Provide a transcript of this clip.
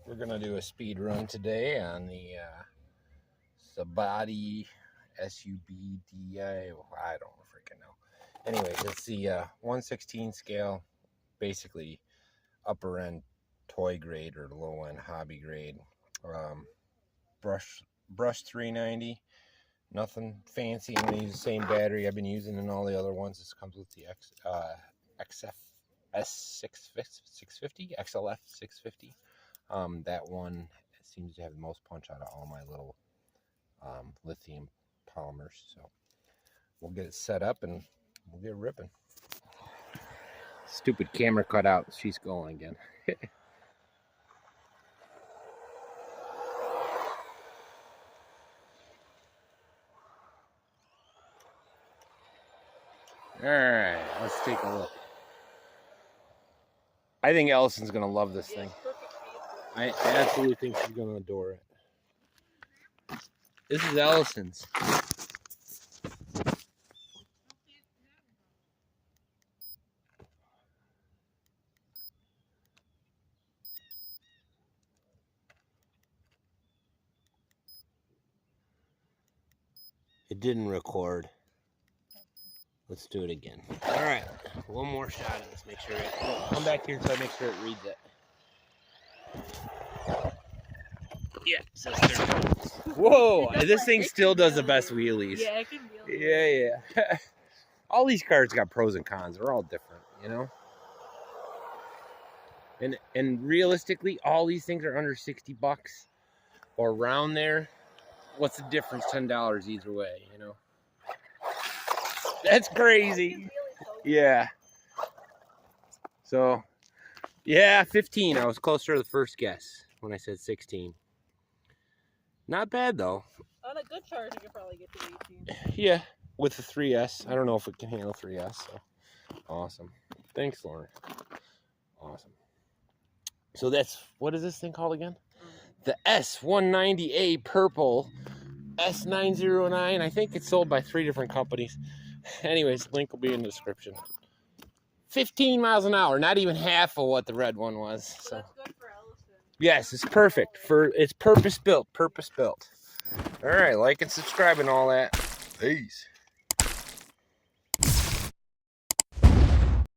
We're gonna do a speed run today on the SUBIDA S909A. I don't freaking know. Anyways, it's the 1/16 scale, basically upper end toy grade or low end hobby grade. Brush 390. Nothing fancy. I'm gonna use the same battery I've been using in all the other ones. This comes with the XF650, XLF 650. That one seems to have the most punch out of all my little lithium polymers. So we'll get it set up and we'll get ripping. Stupid camera cut out. She's going again. All right, let's take a look. I think Allison's gonna love this thing. I absolutely think she's gonna adore it. This is Allison's. It didn't record. Let's do it again. All right, one more shot of this. Make sure it. Come back here so I make sure it reads it. Yeah, it says 30 minutes. Whoa, this thing still does the best wheelies. Yeah, it can wheel. Yeah. All these cars got pros and cons. They're all different, you know. And realistically, all these things are under $60 or around there. What's the difference? $10 either way, you know. That's crazy. Yeah. So, yeah, 15. I was closer to the first guess when I said 16. Not bad, though. On a good charge, you could probably get to 18. Yeah, with the 3S. I don't know if it can handle 3S, so awesome. Thanks, Lauren. Awesome. So that's, what is this thing called again? The S190A purple S909. I think it's sold by 3 different companies. Anyways, link will be in the description. 15 miles an hour, not even half of what the red one was. So that's good for Allison. Yes, it's perfect. It's purpose built. All right, like and subscribe and all that. Peace.